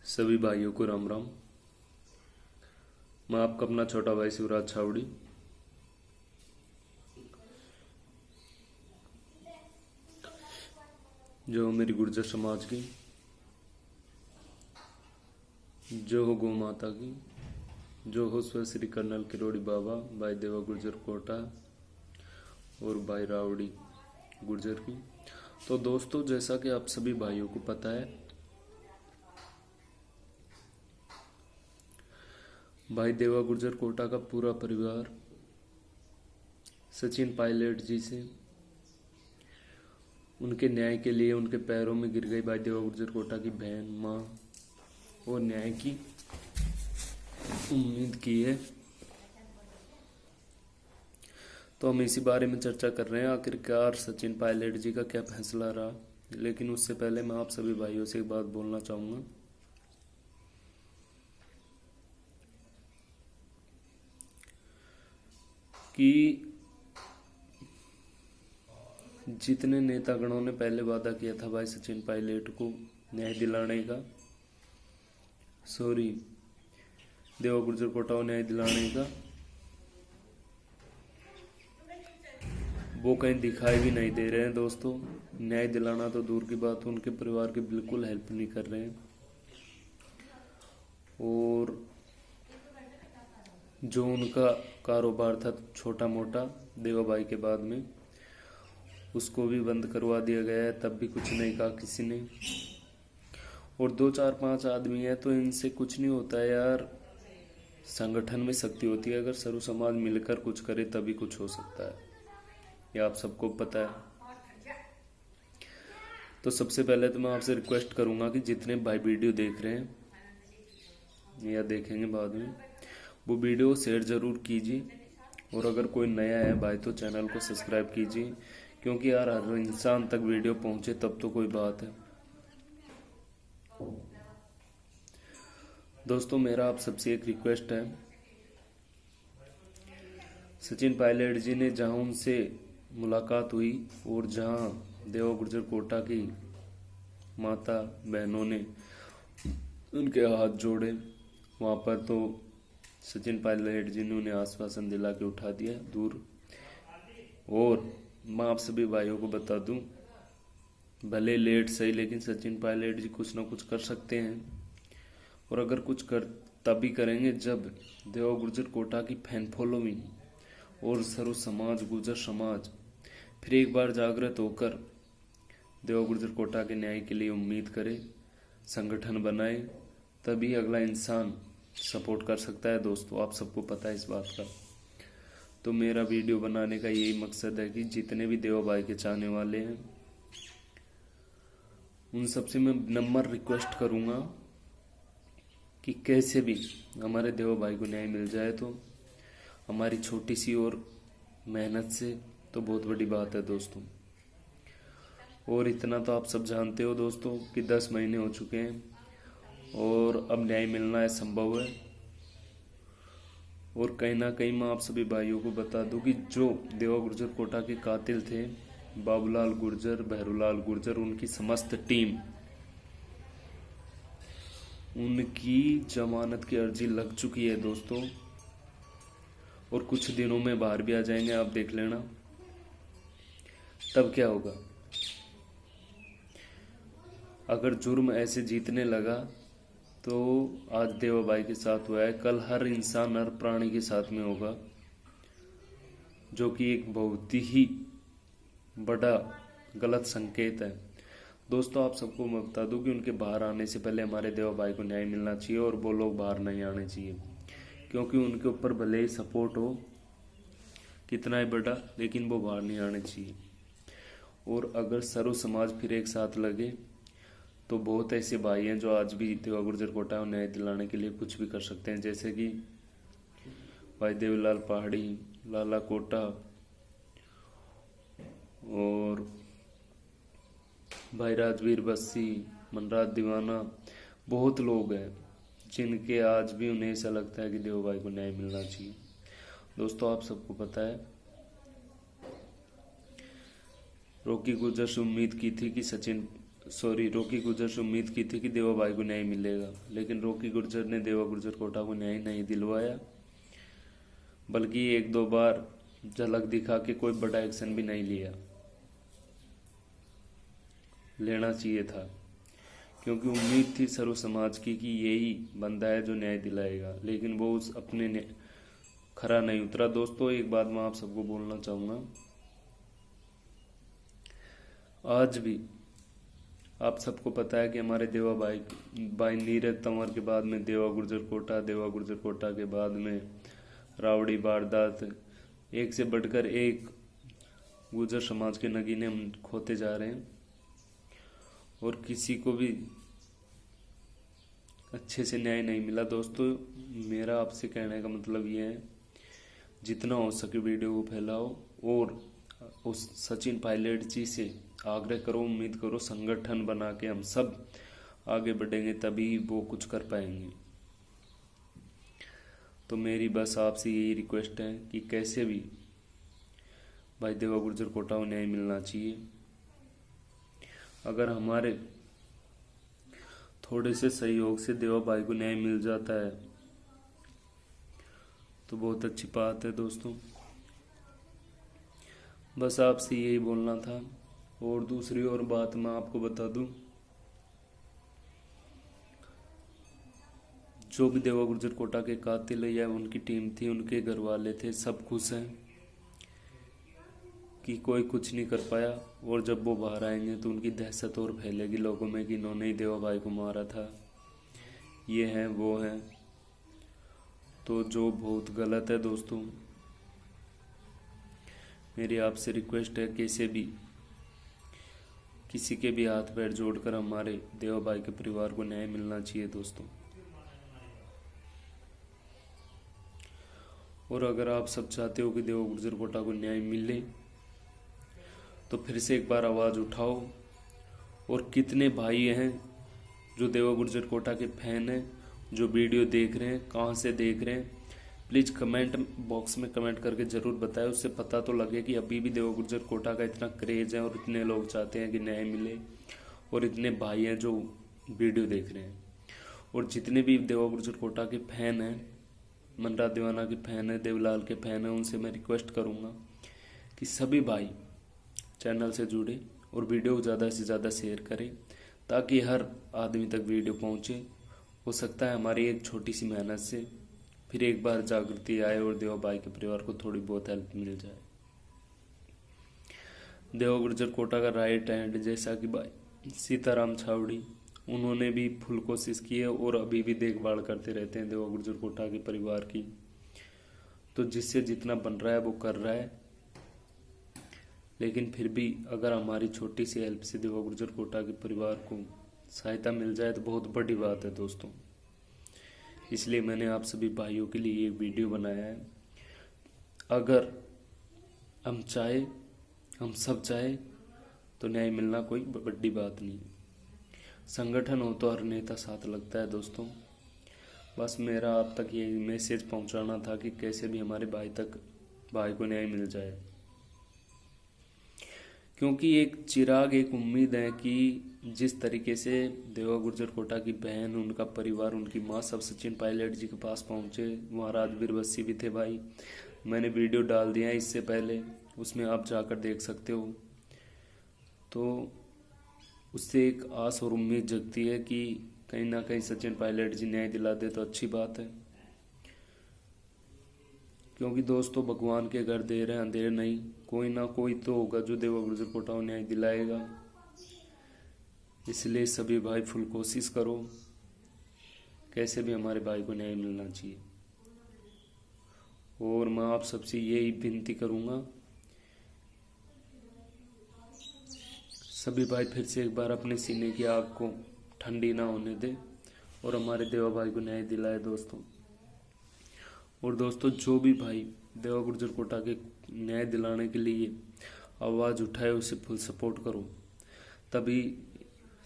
सभी भाइयों को राम राम। मैं आपका अपना छोटा भाई शिवराज छावड़ी। जो हो मेरी गुर्जर समाज की, जो हो गौ माता की, जो हो स्व श्री कर्नल किरोड़ी बाबा, भाई देवा गुर्जर कोटा और भाई रावड़ी गुर्जर की। तो दोस्तों, जैसा कि आप सभी भाइयों को पता है, भाई देवा गुर्जर कोटा का पूरा परिवार सचिन पायलट जी से उनके न्याय के लिए उनके पैरों में गिर गई भाई देवा गुर्जर कोटा की बहन, माँ और न्याय की उम्मीद की है। तो हम इसी बारे में चर्चा कर रहे हैं, आखिरकार सचिन पायलट जी का क्या फैसला रहा। लेकिन उससे पहले मैं आप सभी भाइयों से एक बात बोलना चाहूंगा कि जितने नेतागणों ने पहले वादा किया था भाई सचिन पायलट को न्याय दिलाने का, देवा गुर्जर कोटा को न्याय दिलाने का, वो कहीं दिखाई भी नहीं दे रहे हैं। दोस्तों, न्याय दिलाना तो दूर की बात, उनके परिवार की बिल्कुल हेल्प नहीं कर रहे हैं। और जो उनका कारोबार था छोटा मोटा देवा भाई के बाद में, उसको भी बंद करवा दिया गया है, तब भी कुछ नहीं कहा किसी ने। और 2 4 5 आदमी है तो इनसे कुछ नहीं होता है यार। संगठन में शक्ति होती है, अगर सर्व समाज मिलकर कुछ करे तभी कुछ हो सकता है, ये आप सबको पता है। तो सबसे पहले तो मैं आपसे रिक्वेस्ट करूंगा कि जितने भाई वीडियो देख रहे हैं या देखेंगे बाद में, वो वीडियो शेयर जरूर कीजिए। और अगर कोई नया है भाई तो चैनल को सब्सक्राइब कीजिए, क्योंकि यार हर इंसान तक वीडियो पहुंचे तब तो कोई बात है। दोस्तों, मेरा आप सबसे एक रिक्वेस्ट है, सचिन पायलट जी ने जहां उनसे मुलाकात हुई और जहां देवा गुर्जर कोटा की माता बहनों ने उनके हाथ जोड़े, वहां पर तो सचिन पायलट जी ने उन्हें आश्वासन दिला के उठा दिया दूर। और मैं आप सभी भाइयों को बता दूं, भले लेट सही, लेकिन सचिन पायलट जी कुछ ना कुछ कर सकते हैं। और अगर कुछ कर तभी करेंगे जब देवा गुर्जर कोटा की फैन फॉलोइंग और सर्व समाज, गुर्जर समाज फिर एक बार जागृत होकर देवा गुर्जर कोटा के न्याय के लिए उम्मीद करे, संगठन बनाए, तभी अगला इंसान सपोर्ट कर सकता है। दोस्तों, आप सबको पता है इस बात का। तो मेरा वीडियो बनाने का यही मकसद है कि जितने भी देवा भाई के चाहने वाले हैं, उन सबसे मैं नंबर रिक्वेस्ट करूंगा कि कैसे भी हमारे देवा भाई को न्याय मिल जाए। तो हमारी छोटी सी और मेहनत से तो बहुत बड़ी बात है दोस्तों। और इतना तो आप सब जानते हो दोस्तों कि 10 महीने हो चुके हैं और अब न्याय मिलना असंभव है। और कहीं ना कहीं मैं आप सभी भाइयों को बता दूं कि जो देवा गुर्जर कोटा के कातिल थे, बाबूलाल गुर्जर, बहरूलाल गुर्जर, उनकी समस्त टीम, उनकी जमानत की अर्जी लग चुकी है दोस्तों। और कुछ दिनों में बाहर भी आ जाएंगे, आप देख लेना। तब क्या होगा, अगर जुर्म ऐसे जीतने लगा तो आज देवा भाई के साथ हुआ है, कल हर इंसान, हर प्राणी के साथ में होगा, जो कि एक बहुत ही बड़ा गलत संकेत है। दोस्तों, आप सबको मैं बता दूं कि उनके बाहर आने से पहले हमारे देवा भाई को न्याय मिलना चाहिए और वो लोग बाहर नहीं आने चाहिए, क्योंकि उनके ऊपर भले ही सपोर्ट हो कितना ही बड़ा, लेकिन वो बाहर नहीं आने चाहिए। और अगर सर्व समाज फिर एक साथ लगे तो बहुत ऐसे भाई हैं जो आज भी देवा गुर्जर कोटा को न्याय दिलाने के लिए कुछ भी कर सकते हैं, जैसे कि भाई देवलाल पहाड़ी, लाला कोटा और भाई राजवीर बस्सी, मनराज दीवाना। बहुत लोग हैं जिनके आज भी उन्हें ऐसा लगता है कि देवा भाई को न्याय मिलना चाहिए। दोस्तों, आप सबको पता है, रॉकी गुर्जर से उम्मीद की थी कि सचिन रॉकी गुर्जर से उम्मीद की थी कि देवा भाई को न्याय मिलेगा, लेकिन रॉकी गुर्जर ने देवा गुर्जर कोटा को न्याय नहीं दिलवाया, बल्कि एक दो बार झलक दिखा के कोई बड़ा एक्शन भी नहीं लेना चाहिए था, क्योंकि उम्मीद थी सर्व समाज की कि यही बंदा है जो न्याय दिलाएगा, लेकिन वो उस अपने खरा नहीं उतरा। दोस्तों, एक बात मैं आप सबको बोलना चाहूँगा, आज भी आप सबको पता है कि हमारे देवा भाई नीरज तंवर के बाद में देवा गुर्जर कोटा के बाद में रावड़ी वारदात, एक से बढ़कर एक गुर्जर समाज के नगीने हम खोते जा रहे हैं और किसी को भी अच्छे से न्याय नहीं मिला। दोस्तों, मेरा आपसे कहने का मतलब ये है, जितना हो सके वीडियो को फैलाओ और उस सचिन पायलट जी से आग्रह करो, उम्मीद करो, संगठन बना के हम सब आगे बढ़ेंगे, तभी वो कुछ कर पाएंगे। तो मेरी बस आपसे यही रिक्वेस्ट है कि कैसे भी भाई देवा गुर्जर कोटा को न्याय मिलना चाहिए। अगर हमारे थोड़े से सहयोग से देवा भाई को न्याय मिल जाता है तो बहुत अच्छी बात है। दोस्तों, बस आपसे यही बोलना था। और दूसरी और बात मैं आपको बता दूं, जो भी देवा गुर्जर कोटा के कातिल या उनकी टीम थी, उनके घर वाले थे, सब खुश हैं कि कोई कुछ नहीं कर पाया, और जब वो बाहर आएंगे तो उनकी दहशत और फैलेगी लोगों में कि इन्होंने ही देवा भाई को मारा था, ये है वो है, तो जो बहुत गलत है। दोस्तों, मेरी आपसे रिक्वेस्ट है, कैसे भी किसी के भी हाथ पैर जोड़कर हमारे देवा भाई के परिवार को न्याय मिलना चाहिए। दोस्तों, और अगर आप सब चाहते हो कि देवा गुर्जर कोटा को न्याय मिले तो फिर से एक बार आवाज़ उठाओ। और कितने भाई हैं जो देवा गुर्जर कोटा के फैन हैं, जो वीडियो देख रहे हैं, कहाँ से देख रहे हैं, प्लीज़ कमेंट बॉक्स में कमेंट करके ज़रूर बताएं, उससे पता तो लगे कि अभी भी देवा गुर्जर कोटा का इतना क्रेज़ है और इतने लोग चाहते हैं कि न्याय मिले, और इतने भाई हैं जो वीडियो देख रहे हैं। और जितने भी देवा गुर्जर कोटा के फैन हैं, मनरा दीवाना के फैन हैं, देवलाल के फैन हैं, उनसे मैं रिक्वेस्ट करूँगा कि सभी भाई चैनल से जुड़े और वीडियो को ज़्यादा से ज़्यादा शेयर करें, ताकि हर आदमी तक वीडियो पहुँचे। हो सकता है हमारी एक छोटी सी मेहनत से फिर एक बार जागृति आए और देवा भाई के परिवार को थोड़ी बहुत हेल्प मिल जाए। देवा गुर्जर कोटा का राइट हैंड, जैसा कि भाई सीताराम छावड़ी, उन्होंने भी फुल कोशिश की है और अभी भी देखभाल करते रहते हैं देवा गुर्जर कोटा के परिवार की। तो जिससे जितना बन रहा है वो कर रहा है, लेकिन फिर भी अगर हमारी छोटी सी हेल्प से देवा गुर्जर कोटा के परिवार को सहायता मिल जाए तो बहुत बड़ी बात है। दोस्तों, इसलिए मैंने आप सभी भाइयों के लिए ये वीडियो बनाया है। अगर हम सब चाहे तो न्याय मिलना कोई बड़ी बात नहीं। संगठन हो तो हर नेता साथ लगता है। दोस्तों, बस मेरा आप तक ये मैसेज पहुंचाना था कि कैसे भी हमारे भाई को न्याय मिल जाए, क्योंकि एक चिराग, एक उम्मीद है कि जिस तरीके से देवा गुर्जर कोटा की बहन, उनका परिवार, उनकी माँ सब सचिन पायलट जी के पास पहुँचे। वहाँ राजवीर बस्सी भी थे भाई, मैंने वीडियो डाल दिया है इससे पहले, उसमें आप जाकर देख सकते हो। तो उससे एक आस और उम्मीद जगती है कि कहीं ना कहीं सचिन पायलट जी न्याय दिला दे तो अच्छी बात है, क्योंकि दोस्तों भगवान के घर देर है अंधेर नहीं, कोई ना कोई तो होगा जो देवा गुर्जर कोटा को न्याय दिलाएगा। इसलिए सभी भाई फुल कोशिश करो, कैसे भी हमारे भाई को न्याय मिलना चाहिए। और मैं आप सबसे यही विनती करूंगा, सभी भाई फिर से एक बार अपने सीने की आग को ठंडी ना होने दे और हमारे देवा भाई को न्याय दिलाए। दोस्तों, और दोस्तों, जो भी भाई देवा गुर्जर कोटा के न्याय दिलाने के लिए आवाज़ उठाए, उसे फुल सपोर्ट करो, तभी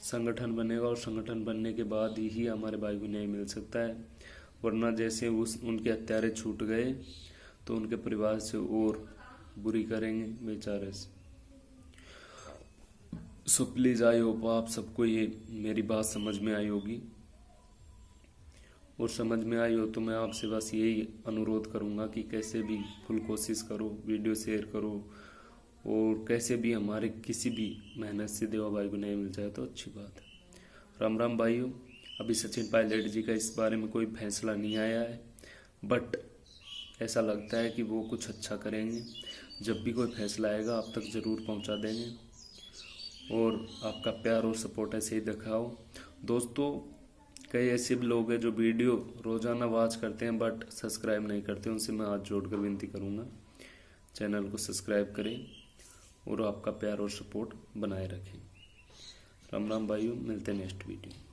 संगठन बनेगा, और संगठन बनने के बाद ही हमारे भाई को न्याय मिल सकता है। वरना जैसे उनके हत्यारे छूट गए तो उनके परिवार से और बुरी करेंगे बेचारे से। सो प्लीज़ आई होप आप सबको ये मेरी बात समझ में आई होगी, और समझ में आई हो तो मैं आपसे बस यही अनुरोध करूँगा कि कैसे भी फुल कोशिश करो, वीडियो शेयर करो, और कैसे भी हमारे किसी भी मेहनत से देवा भाई को नहीं मिल जाए तो अच्छी बात है। राम राम भाइयों। अभी सचिन पायलट जी का इस बारे में कोई फैसला नहीं आया है, बट ऐसा लगता है कि वो कुछ अच्छा करेंगे। जब भी कोई फैसला आएगा आप तक ज़रूर पहुंचा देंगे, और आपका प्यार और सपोर्ट ऐसे ही दिखाओ दोस्तों। कई ऐसे भी लोग हैं जो वीडियो रोज़ाना वॉच करते हैं बट सब्सक्राइब नहीं करते, उनसे मैं हाथ जोड़कर विनती करूँगा चैनल को सब्सक्राइब करें और आपका प्यार और सपोर्ट बनाए रखें। राम राम भाइयों, मिलते हैं नेक्स्ट वीडियो।